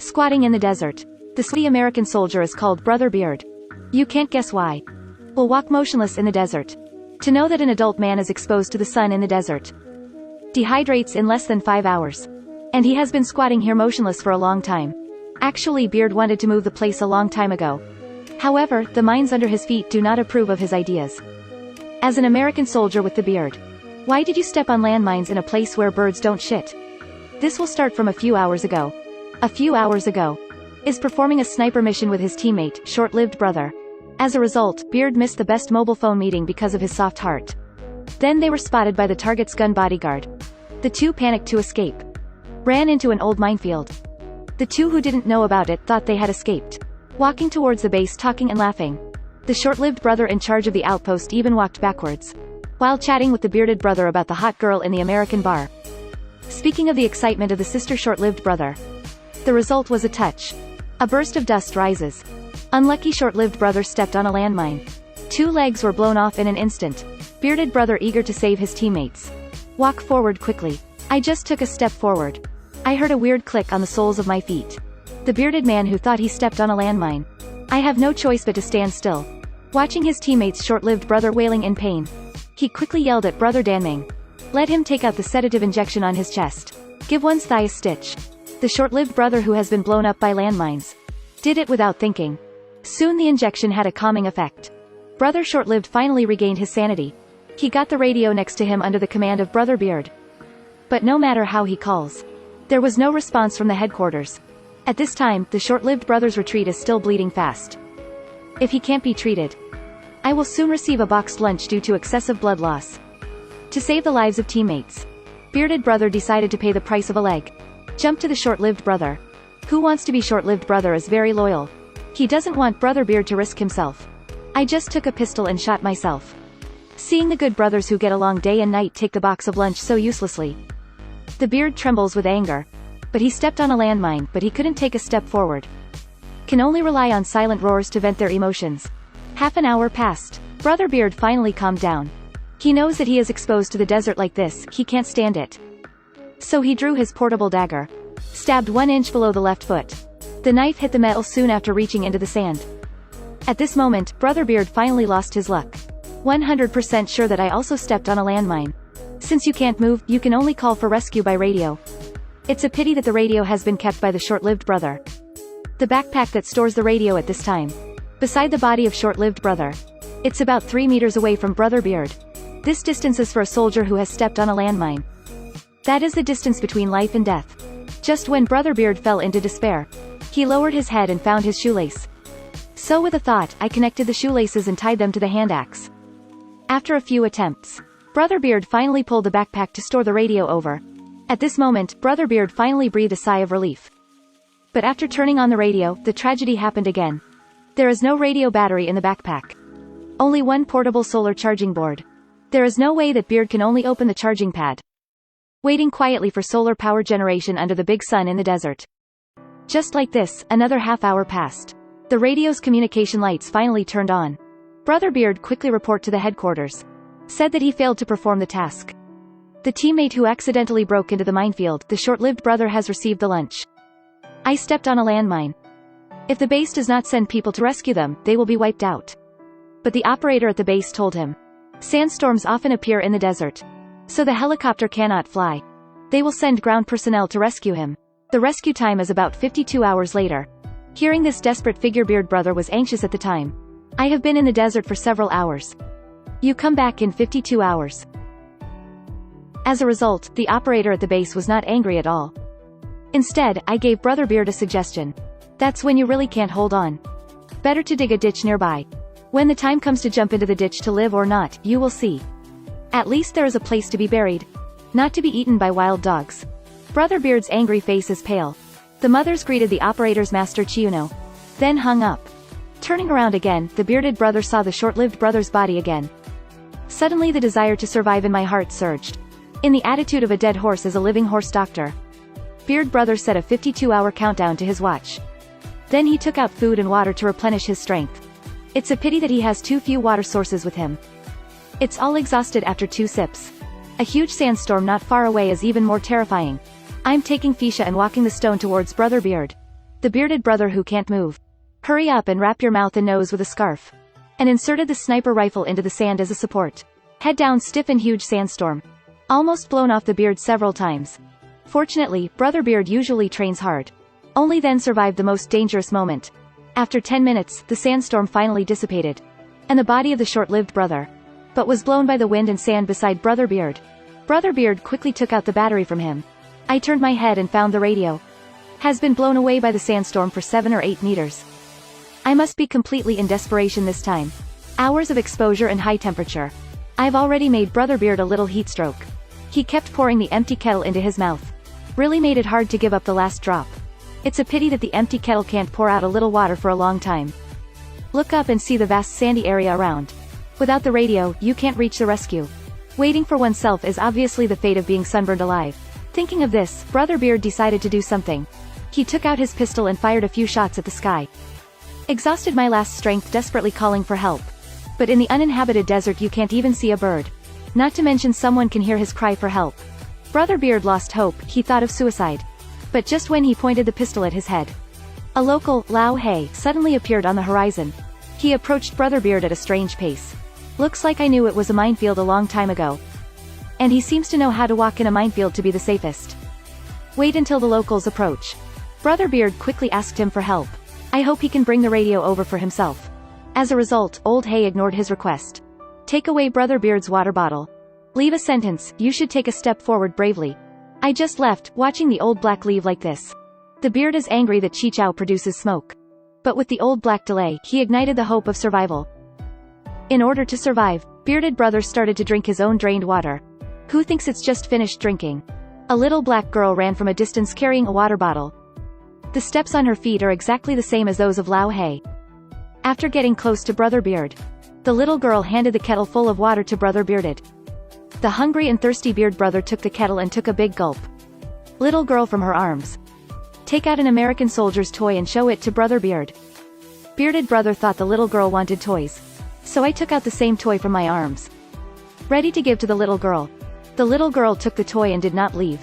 Squatting in the desert. The sweaty American soldier is called Brother Beard. You can't guess why. Will walk motionless in the desert. To know that an adult man is exposed to the sun in the desert. Dehydrates in less than 5 hours. And he has been squatting here motionless for a long time. Actually, Beard wanted to move the place a long time ago. However, the mines under his feet do not approve of his ideas. As an American soldier with the beard. Why did you step on landmines in a place where birds don't shit? This will start from a few hours ago. A few hours ago. Is performing a sniper mission with his teammate, short-lived brother. As a result, Beard missed the best mobile phone meeting because of his soft heart. Then they were spotted by the target's gun bodyguard. The two panicked to escape. Ran into an old minefield. The two who didn't know about it thought they had escaped. Walking towards the base talking and laughing. The short-lived brother in charge of the outpost even walked backwards. While chatting with the bearded brother about the hot girl in the American bar. Speaking of the excitement of the sister short-lived brother. The result was a touch. A burst of dust rises. Unlucky short-lived brother stepped on a landmine. 2 legs were blown off in an instant. Bearded brother eager to save his teammates. Walk forward quickly. I just took a step forward. I heard a weird click on the soles of my feet. The bearded man who thought he stepped on a landmine. I have no choice but to stand still. Watching his teammates' short-lived brother wailing in pain. He quickly yelled at Brother Danming. Let him take out the sedative injection on his chest. Give one's thigh a stitch. The short-lived brother who has been blown up by landmines. Did it without thinking. Soon the injection had a calming effect. Brother short-lived finally regained his sanity. He got the radio next to him under the command of Brother Beard. But no matter how he calls. There was no response from the headquarters. At this time, the short-lived brother's retreat is still bleeding fast. If he can't be treated, I will soon receive a boxed lunch due to excessive blood loss. To save the lives of teammates. Bearded brother decided to pay the price of a leg. Jump to the short-lived brother. Who wants to be short-lived brother is very loyal. He doesn't want Brother Beard to risk himself. I just took a pistol and shot myself. Seeing the good brothers who get along day and night take the box of lunch so uselessly. The beard trembles with anger. But he stepped on a landmine, but he couldn't take a step forward. Can only rely on silent roars to vent their emotions. Half an hour passed. Brother Beard finally calmed down. He knows that he is exposed to the desert like this, he can't stand it. So he drew his portable dagger. Stabbed 1 inch below the left foot. The knife hit the metal soon after reaching into the sand. At this moment, Brother Beard finally lost his luck. 100% sure that I also stepped on a landmine. Since you can't move, you can only call for rescue by radio. It's a pity that the radio has been kept by the short-lived brother. The backpack that stores the radio at this time. Beside the body of short-lived brother. It's about 3 meters away from Brother Beard. This distance is for a soldier who has stepped on a landmine. That is the distance between life and death. Just when Brother Beard fell into despair. He lowered his head and found his shoelace. So with a thought, I connected the shoelaces and tied them to the hand axe. After a few attempts, Brother Beard finally pulled the backpack to store the radio over. At this moment, Brother Beard finally breathed a sigh of relief. But after turning on the radio, the tragedy happened again. There is no radio battery in the backpack. Only one portable solar charging board. There is no way that Beard can only open the charging pad. Waiting quietly for solar power generation under the big sun in the desert. Just like this, another half hour passed. The radio's communication lights finally turned on. Brother Beard quickly reported to the headquarters. Said that he failed to perform the task. The teammate who accidentally broke into the minefield, the short-lived brother has received the lunch. I stepped on a landmine. If the base does not send people to rescue them, they will be wiped out. But the operator at the base told him. Sandstorms often appear in the desert. So the helicopter cannot fly. They will send ground personnel to rescue him. The rescue time is about 52 hours later. Hearing this desperate figure, Beard brother was anxious at the time. I have been in the desert for several hours. You come back in 52 hours. As a result, the operator at the base was not angry at all. Instead, I gave Brother Beard a suggestion. That's when you really can't hold on. Better to dig a ditch nearby. When the time comes to jump into the ditch to live or not, you will see. At least there is a place to be buried. Not to be eaten by wild dogs. Brother Beard's angry face is pale. The mothers greeted the operator's master Chiuno. Then hung up. Turning around again, the bearded brother saw the short-lived brother's body again. Suddenly the desire to survive in my heart surged. In the attitude of a dead horse as a living horse doctor. Beard brother set a 52-hour countdown to his watch. Then he took out food and water to replenish his strength. It's a pity that he has too few water sources with him. It's all exhausted after 2 sips. A huge sandstorm not far away is even more terrifying. I'm taking Fisha and walking the stone towards Brother Beard. The bearded brother who can't move. Hurry up and wrap your mouth and nose with a scarf. And inserted the sniper rifle into the sand as a support. Head down stiff and huge sandstorm. Almost blown off the beard several times. Fortunately, Brother Beard usually trains hard. Only then survived the most dangerous moment. After 10 minutes, the sandstorm finally dissipated. And the body of the short-lived brother. But was blown by the wind and sand beside Brother Beard. Brother Beard quickly took out the battery from him. I turned my head and found the radio. Has been blown away by the sandstorm for 7 or 8 meters. I must be completely in desperation this time. Hours of exposure and high temperature. I've already made Brother Beard a little heat stroke. He kept pouring the empty kettle into his mouth. Really made it hard to give up the last drop. It's a pity that the empty kettle can't pour out a little water for a long time. Look up and see the vast sandy area around. Without the radio, you can't reach the rescue. Waiting for oneself is obviously the fate of being sunburned alive. Thinking of this, Brother Beard decided to do something. He took out his pistol and fired a few shots at the sky. Exhausted my last strength desperately calling for help. But in the uninhabited desert you can't even see a bird. Not to mention someone can hear his cry for help. Brother Beard lost hope, he thought of suicide. But just when he pointed the pistol at his head. A local, Lao He, suddenly appeared on the horizon. He approached Brother Beard at a strange pace. Looks like I knew it was a minefield a long time ago. And he seems to know how to walk in a minefield to be the safest. Wait until the locals approach. Brother Beard quickly asked him for help. I hope he can bring the radio over for himself. As a result, Old Hay ignored his request. Take away Brother Beard's water bottle. Leave a sentence, you should take a step forward bravely. I just left, watching the Old Black leave like this. The beard is angry that Chichao produces smoke. But with the Old Black delay, he ignited the hope of survival. In order to survive, Bearded Brother started to drink his own drained water. Who thinks it's just finished drinking? A little black girl ran from a distance carrying a water bottle. The steps on her feet are exactly the same as those of Lao He. After getting close to Brother Beard, the little girl handed the kettle full of water to Brother Bearded. The hungry and thirsty Beard Brother took the kettle and took a big gulp. Little girl from her arms. Take out an American soldier's toy and show it to Brother Beard. Bearded Brother thought the little girl wanted toys. So I took out the same toy from my arms. Ready to give to the little girl. The little girl took the toy and did not leave.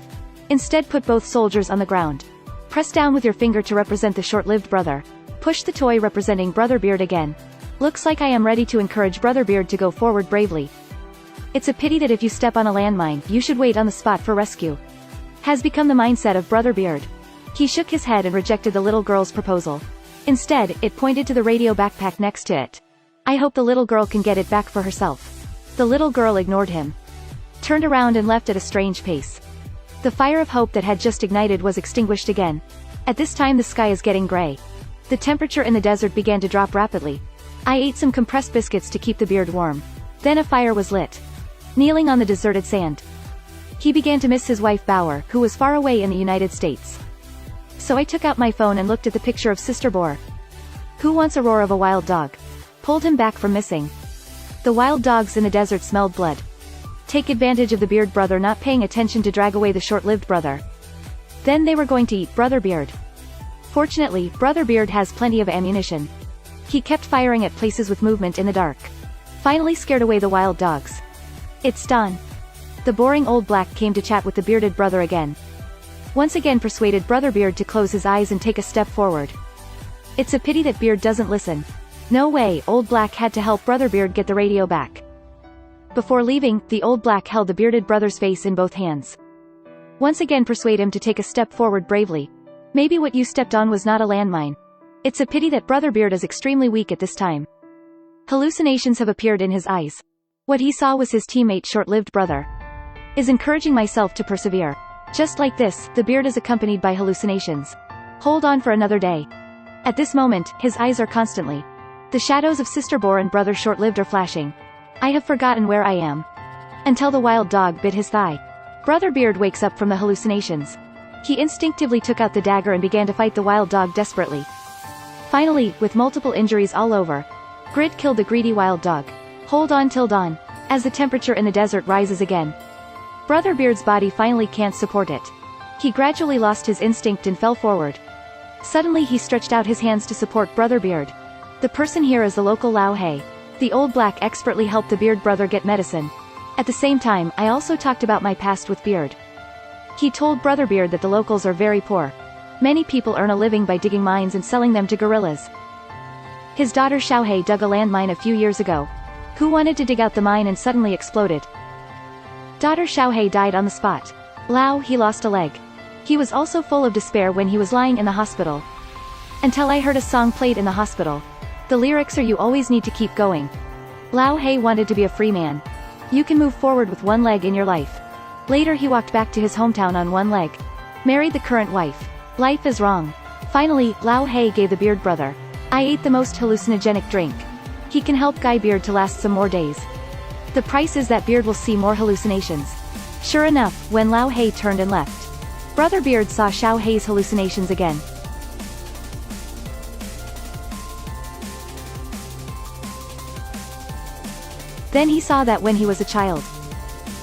Instead put both soldiers on the ground. Press down with your finger to represent the short-lived brother. Push the toy representing Brother Beard again. Looks like I am ready to encourage Brother Beard to go forward bravely. It's a pity that if you step on a landmine, you should wait on the spot for rescue. Has become the mindset of Brother Beard. He shook his head and rejected the little girl's proposal. Instead, it pointed to the radio backpack next to it. I hope the little girl can get it back for herself. The little girl ignored him. Turned around and left at a strange pace. The fire of hope that had just ignited was extinguished again. At this time the sky is getting gray. The temperature in the desert began to drop rapidly. I ate some compressed biscuits to keep the beard warm. Then a fire was lit. Kneeling on the deserted sand. He began to miss his wife Bauer, who was far away in the United States. So I took out my phone and looked at the picture of Sister Boar. Who wants a roar of a wild dog? Pulled him back from missing. The wild dogs in the desert smelled blood. Take advantage of the Beard Brother not paying attention to drag away the short-lived brother. Then they were going to eat Brother Beard. Fortunately, Brother Beard has plenty of ammunition. He kept firing at places with movement in the dark. Finally scared away the wild dogs. It's done. The boring Old Black came to chat with the Bearded Brother again. Once again persuaded Brother Beard to close his eyes and take a step forward. It's a pity that Beard doesn't listen. No way, Old Black had to help Brother Beard get the radio back. Before leaving, the Old Black held the Bearded Brother's face in both hands. Once again persuade him to take a step forward bravely. Maybe what you stepped on was not a landmine. It's a pity that Brother Beard is extremely weak at this time. Hallucinations have appeared in his eyes. What he saw was his teammate short-lived brother. Is encouraging myself to persevere. Just like this, the beard is accompanied by hallucinations. Hold on for another day. At this moment, his eyes are constantly. The shadows of Sister Boar and Brother Short-lived are flashing. I have forgotten where I am. Until the wild dog bit his thigh. Brother Beard wakes up from the hallucinations. He instinctively took out the dagger and began to fight the wild dog desperately. Finally, with multiple injuries all over, Grit killed the greedy wild dog. Hold on till dawn. As the temperature in the desert rises again. Brother Beard's body finally can't support it. He gradually lost his instinct and fell forward. Suddenly he stretched out his hands to support Brother Beard. The person here is the local Lao He. The Old Black expertly helped the Beard Brother get medicine. At the same time, I also talked about my past with Beard. He told Brother Beard that the locals are very poor. Many people earn a living by digging mines and selling them to guerrillas. His daughter Xiaohei dug a landmine a few years ago. Hu wanted to dig out the mine and suddenly exploded. Daughter Xiaohei died on the spot. Lao, he lost a leg. He was also full of despair when he was lying in the hospital. Until I heard a song played in the hospital. The lyrics are "You always need to keep going." Lao Hei wanted to be a free man. You can move forward with one leg in your life. Later he walked back to his hometown on one leg. Married the current wife. Life is wrong. Finally, Lao Hei gave the beard brother. I ate the most hallucinogenic drink. He can help Guy Beard to last some more days. The price is that Beard will see more hallucinations. Sure enough, when Lao Hei turned and left, Brother Beard saw Xiao Hei's hallucinations again. Then he saw that when he was a child.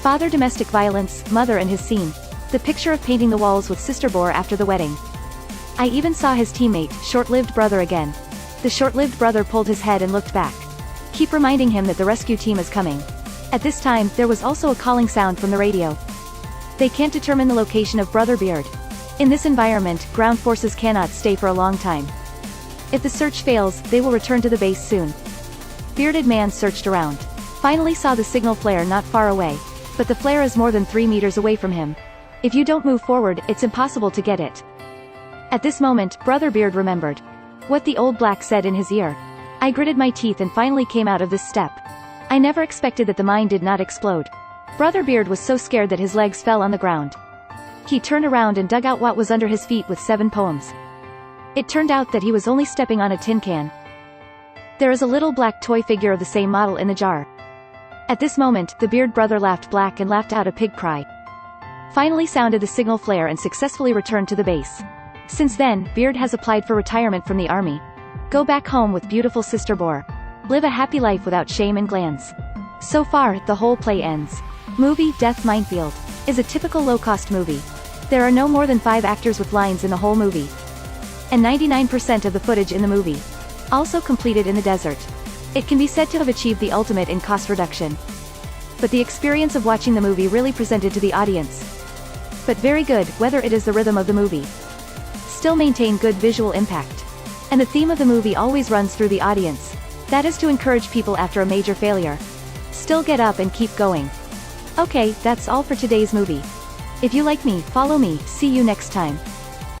Father domestic violence, mother and his scene. The picture of painting the walls with sister bore after the wedding. I even saw his teammate, short-lived brother again. The short-lived brother pulled his head and looked back. Keep reminding him that the rescue team is coming. At this time, there was also a calling sound from the radio. They can't determine the location of Brother Beard. In this environment, ground forces cannot stay for a long time. If the search fails, they will return to the base soon. Bearded man searched around. Finally saw the signal flare not far away. But the flare is more than 3 meters away from him. If you don't move forward, it's impossible to get it. At this moment, Brother Beard remembered what the old black said in his ear. I gritted my teeth and finally came out of this step. I never expected that the mine did not explode. Brother Beard was so scared that his legs fell on the ground. He turned around and dug out what was under his feet with 7 poems. It turned out that he was only stepping on a tin can. There is a little black toy figure of the same model in the jar. At this moment, the Beard brother laughed black and laughed out a pig cry. Finally sounded the signal flare and successfully returned to the base. Since then, Beard has applied for retirement from the army. Go back home with beautiful sister Boar. Live a happy life without shame and glands. So far, the whole play ends. Movie Death Minefield is a typical low-cost movie. There are no more than 5 actors with lines in the whole movie. And 99% of the footage in the movie. Also completed in the desert. It can be said to have achieved the ultimate in cost reduction. But the experience of watching the movie really presented to the audience. But very good, whether it is the rhythm of the movie. Still maintain good visual impact. And the theme of the movie always runs through the audience. That is to encourage people after a major failure. Still get up and keep going. Okay, that's all for today's movie. If you like me, follow me, see you next time.